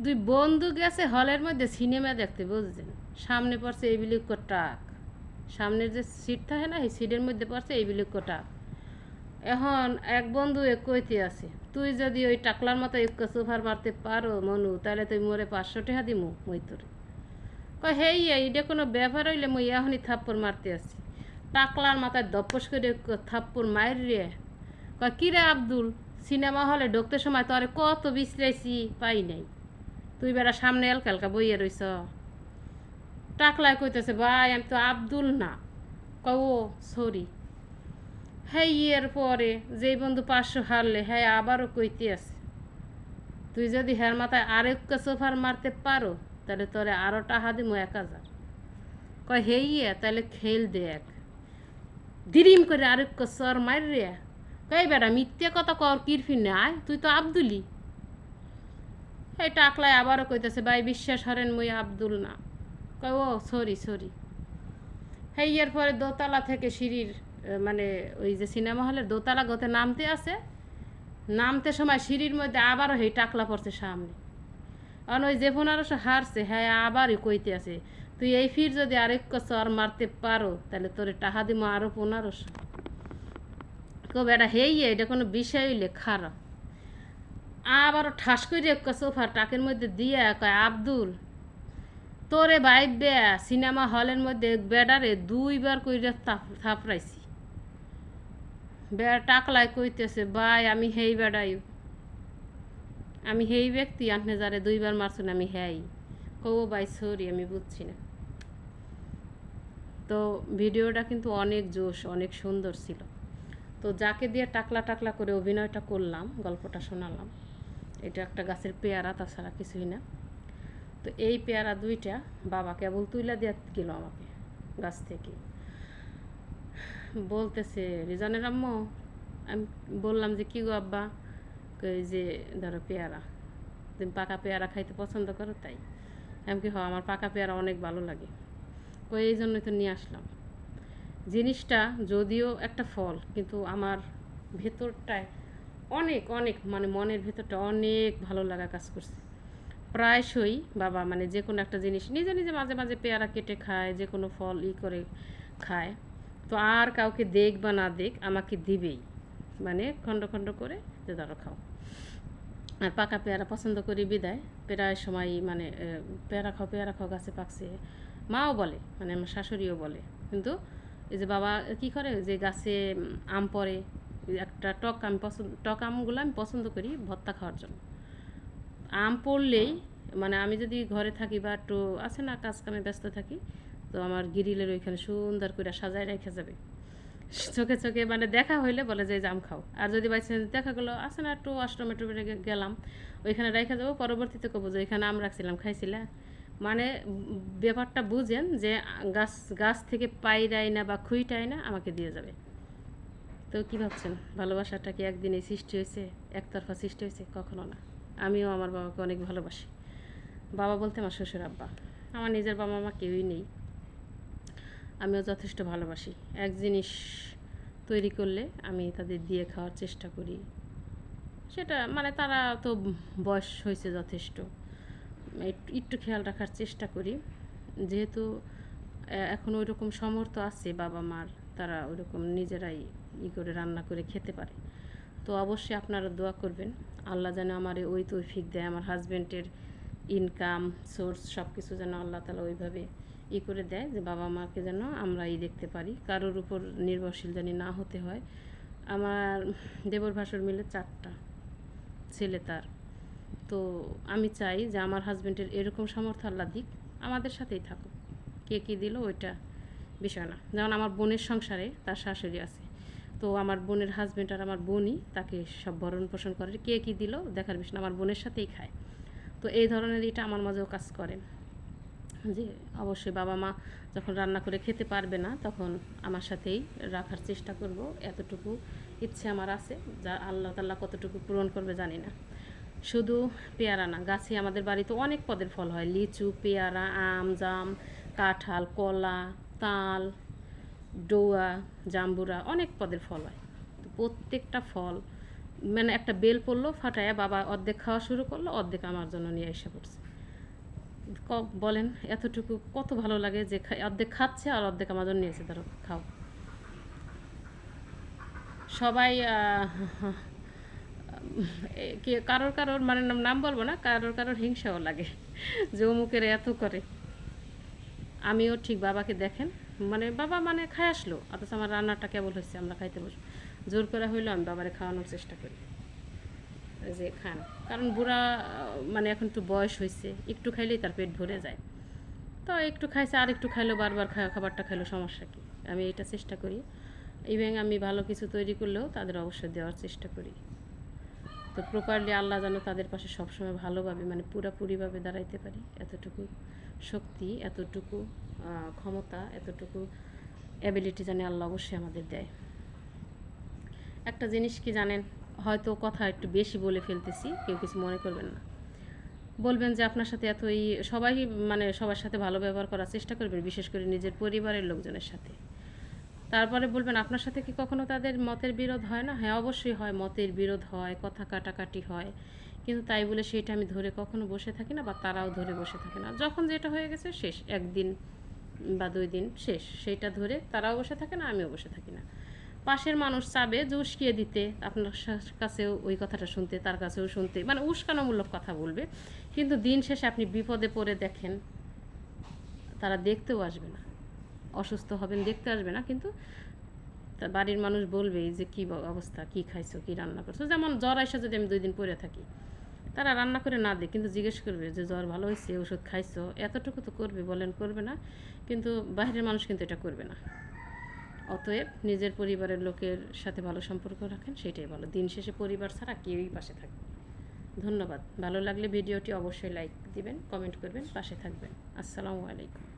দুই বন্ধু গেছে হলের মধ্যে সিনেমা দেখতে, বুঝছেন? সামনে পড়ছে এইবিলিক টাক, সামনের যে সিট থাকে না, এই সিটের মধ্যে পড়ছে এইবিলিক টাক। এখন এক বন্ধু এক কইতে আছে, তুই যদি ওই টাকলার মতো এক সোফার মারতে পারো মনু, তাহলে তুই মোরে 500 টাকা দিমু মই তোরে। কয় হেই এইটা কোনো ব্যাপার হইলে মই এখনই থাপ্পড় মারতে আসি। টাকলার মাথায় দপ্পস করে থাপ্পড় মার রে। কয় কিরে আব্দুল, সিনেমা হলে ঢুকতে সময় তো আরে কত বিশ্রাইছি, পাই নাই, তুই বেড়া সামনে এলকা এলকা বইয়ে রইছ। টাকলায় কইতেছে, ভাই আমি তো আব্দুল না। কও সরি। হ্যাঁ এর পরে যেই বন্ধু 500 হারলে হ্যাঁ আবারও কইতে আছে, তুই যদি হ্যার মাথায় আরেক সোফার মারতে পারো তাহলে তোরে আরও টাকা দিমু 1000। কয় হেইয়া তাহলে খেল দেখ। দিরিম করে আরেক সর মার রে। কই বেটা মিথ্যে কথা কর কিরফি নাই, তুই তো আব্দুলি। এই টাকলায় আবারও কইতেছে, ভাই বিশ্বাস হরেন মুই আব্দুল না। কয় ও সরি সরি। হ্যাঁ এর পরে দোতলা থেকে সিঁড়ির মানে ওই যে সিনেমা হলের দোতলা গতে নামতে আছে, নামতে সময় সিঁড়ির মধ্যে আবারও হেই টাকলা পড়ছে সামনে। কারণ ওই যে 1500 হারছে হ্যাঁ আবারই কইতে আছে, তুই এই ফির যদি আরেক চর মারতে পারো তাহলে তোরে টাকা দিমো আরও 1500। কো বেটা হেই এটা কোনো বিষয় হইলে খারাপ। আবারও ঠাস করে এক সোফার টাকের মধ্যে দিয়ে কয়, আব্দুল তোরে ভাইবে সিনেমা হলের মধ্যে বেডারে 2বার কইরা থাপড়াইছি। বেড়া টাকলায় কইতেছে, ভাই আমি হেই বেড়াই, আমি হেই ব্যক্তি আপনি যারে 2বার মারছেন আমি হ্যাই। কও ভাই সরি আমি বুঝছি না। তো ভিডিওটা কিন্তু অনেক জোশ, অনেক সুন্দর ছিল। তো যাকে দিয়ে টাকলা টাকলা করে অভিনয়টা করলাম, গল্পটা শোনালাম, এটা একটা গাছের পেয়ারা, তাছাড়া কিছুই না। তো এই পেয়ারা দুইটা বাবা কেবল তুইলা দিয়ে গেল আমাকে গাছ থেকে। বলতেছে, রিজনের আম্মু, আমি বললাম যে কী গো আব্বা? কই যে ধরো পেয়ারা, তুমি পাকা পেয়ারা খাইতে পছন্দ করো তাই। আমি কি আমার পাকা পেয়ারা অনেক ভালো লাগে। কই এই জন্যই তো নিয়ে আসলাম। জিনিসটা যদিও একটা ফল, কিন্তু আমার ভেতরটায় অনেক অনেক মানে মনের ভেতরটা অনেক ভালো লাগা কাজ করছে। প্রায়শই বাবা মানে যে কোনো একটা জিনিস নিজে নিজে মাঝে মাঝে পেয়ারা কেটে খায়, যে কোনো ফল করে খায়। তো আর কাউকে দেখ বা না দেখ আমাকে দিবেই, মানে খণ্ড খণ্ড করে যে ধরো খাও। আর পাকা পেয়ারা পছন্দ করি বিদায় প্রায় সময় মানে পেয়ারা খাও গাছে পাকছে, মাও বলে, মানে আমার শাশুড়িও বলে। কিন্তু এই যে বাবা কি করে, যে গাছে আম পড়ে, একটা টক আমগুলো আমি পছন্দ করি ভর্তা খাওয়ার জন্য। আম পড়লেই মানে আমি যদি ঘরে থাকি বা একটু আছে না কাজ কামে ব্যস্ত থাকি, তো আমার গ্রিলের ওইখানে সুন্দর করে সাজায় রেখে যাবে, চোখে চোখে মানে দেখা হইলে বলে যে আম খাও। আর যদি বাইচান্স দেখা গেলো আছে না একটু অষ্টমেট্রো গেলাম, ওইখানে রেখে যাবো, পরবর্তীতে কবো যে এখানে আম রাখছিলাম খাইছিলা। মানে ব্যাপারটা বুঝেন যে গাছ গাছ থেকে পাইরাই না বা খুইটাই না আমাকে দিয়ে যাবে। তো কী ভাবছেন, ভালোবাসাটা কি একদিনে সৃষ্টি হয়েছে, একতরফা সৃষ্টি হয়েছে? কখনো না। আমিও আমার বাবাকে অনেক ভালোবাসি। বাবা বলতে আমার শ্বশুর আব্বা, আমার নিজের বাবা মা কেউই নেই। আমিও যথেষ্ট ভালোবাসি। এক জিনিস তৈরি করলে আমি তাদের দিয়ে খাওয়ার চেষ্টা করি, সেটা মানে তারা তো বয়স হয়েছে যথেষ্ট, একটু খেয়াল রাখার চেষ্টা করি। যেহেতু এখন ওই রকম সামর্থ্য আছে বাবা মার, তারা ওইরকম নিজেরাই করে রান্না করে খেতে পারে। তো অবশ্যই আপনারা দোয়া করবেন, আল্লাহ যেন আমার ওই তৌফিক দেয়, আমার হাজব্যান্ডের ইনকাম সোর্স সব কিছু যেন আল্লাহ তালা ওইভাবে করে দেয় যে বাবা মাকে যেন আমরা দেখতে পারি, কারোর উপর নির্ভরশীল যেন না হতে হয়। আমার দেবর ভাসুর মিলে 4টা ছেলে তার। তো আমি চাই যে আমার হাজব্যান্ডের এরকম সামর্থ্য আল্লাহ দিক, আমাদের সাথেই থাকুক। কে কী দিল ওইটা বিষয় না। যেমন আমার বোনের সংসারে তার শাশুড়ি আছে, তো আমার বোনের হাজব্যান্ড আর আমার বোনই তাকে সব ভরণ পোষণ করে, কে কী দিল দেখার বিষয় না, আমার বোনের সাথেই খায়। তো এই ধরনের এটা আমার মাঝেও কাজ করে যে অবশ্যই বাবা মা যখন রান্না করে খেতে পারবে না তখন আমার সাথেই রাখার চেষ্টা করব, এতটুকু ইচ্ছে আমার আছে, যা আল্লাহ তাআলা কতটুকু পূরণ করবে জানি না। শুধু পেয়ারা না, গাছে আমাদের বাড়িতে অনেক পদের ফল হয়, লিচু, পেয়ারা, আম, জাম, কাঁঠাল, কলা, তাল, ডোয়া, জাম্বুরা, অনেক পদের ফল হয়। তো প্রত্যেকটা ফল মানে একটা বেল পড়লো, ফাটায়া বাবা অর্ধেক খাওয়া শুরু করলো, অর্ধেক আমার জন্য নিয়ে এসে পড়ছে। বলেন এতটুকু কত ভালো লাগে যে অর্ধেক খাচ্ছে আর অর্ধেক আমার জন্য নিয়েছে, ধরো খাও। সবাই কারোর কারোর মানে নাম বলবো না, কারোর কারোর হিংসাও লাগে যে অমুকের এত করে। আমিও ঠিক বাবাকে দেখেন, মানে বাবা মানে খাই আসলো, অথচ আমার রান্নাটা কেবল হচ্ছে, আমরা খাইতে বসবো, জোর করে হইলেও আমি বাবারে খাওয়ানোর চেষ্টা করি যে খান। কারণ বুড়া মানে এখন একটু বয়স হয়েছে, একটু খাইলেই তার পেট ভরে যায়। তো একটু খাইছে, আর একটু খাইলেও বারবার খাবারটা খাইলেও সমস্যা কী, আমি এটা চেষ্টা করি। ইভেন আমি ভালো কিছু তৈরি করলেও তাদের অবশ্যই দেওয়ার চেষ্টা করি। তো প্রপারলি আল্লাহ যেন তাদের পাশে সবসময় ভালোভাবে মানে পুরাপুরিভাবে দাঁড়াইতে পারি, এতটুকু শক্তি, এতটুকু ক্ষমতা, এতটুকু অ্যাবিলিটি জানি আল্লাহ অবশ্যই আমাদের দেয়। একটা জিনিস কি জানেন, হয়তো কথা একটু বেশি বলে ফেলতেছি, কেউ কিছু মনে করবেন না। বলবেন যে আপনার সাথে এতই সবাই মানে সবার সাথে ভালো ব্যবহার করার চেষ্টা করবেন, বিশেষ করে নিজের পরিবারের লোকজনের সাথে। তারপরে বলবেন আপনার সাথে কি কখনো তাদের মতের বিরোধ হয় না? হ্যাঁ, অবশ্যই হয়, মতের বিরোধ হয়, কথা কাটাকাটি হয়, কিন্তু তাই বলে সেটা আমি ধরে কখনো বসে থাকি না, বা তারাও ধরে বসে থাকে না। যখন যেটা হয়ে গেছে শেষ, একদিন বা 2 দিন শেষ, সেইটা ধরে তারাও বসে থাকে না, আমিও বসে থাকি না। পাশের মানুষ চাবে যে উস্কিয়ে দিতে, আপনার কাছেও ওই কথাটা শুনতে, তার কাছেও শুনতে, মানে উস্কানোমূলক কথা বলবে, কিন্তু দিন শেষে আপনি বিপদে পড়ে দেখেন তারা দেখতেও আসবে না, অসুস্থ হবেন দেখতে আসবে না, কিন্তু তা বাড়ির মানুষ বলবেই যে কী অবস্থা, কী খাইছো, কী রান্না করছো। যেমন জ্বর আইসা যদি আমি 2 দিন পরে থাকি, তারা রান্না করে না দেয়, কিন্তু জিজ্ঞেস করবে যে জ্বর ভালো হয়েছে, ওষুধ খাইছো, এতটুকু তো করবে, বলেন করবে না? কিন্তু বাইরের মানুষ কিন্তু এটা করবে না। অতএব নিজের পরিবারের লোকের সাথে ভালো সম্পর্ক রাখেন, সেটাই ভালো। দিন শেষে পরিবার ছাড়া কেউই পাশে থাকবে। ধন্যবাদ। ভালো লাগলে ভিডিওটি অবশ্যই লাইক দিবেন, কমেন্ট করবেন, পাশে থাকবেন। আসসালামু আলাইকুম।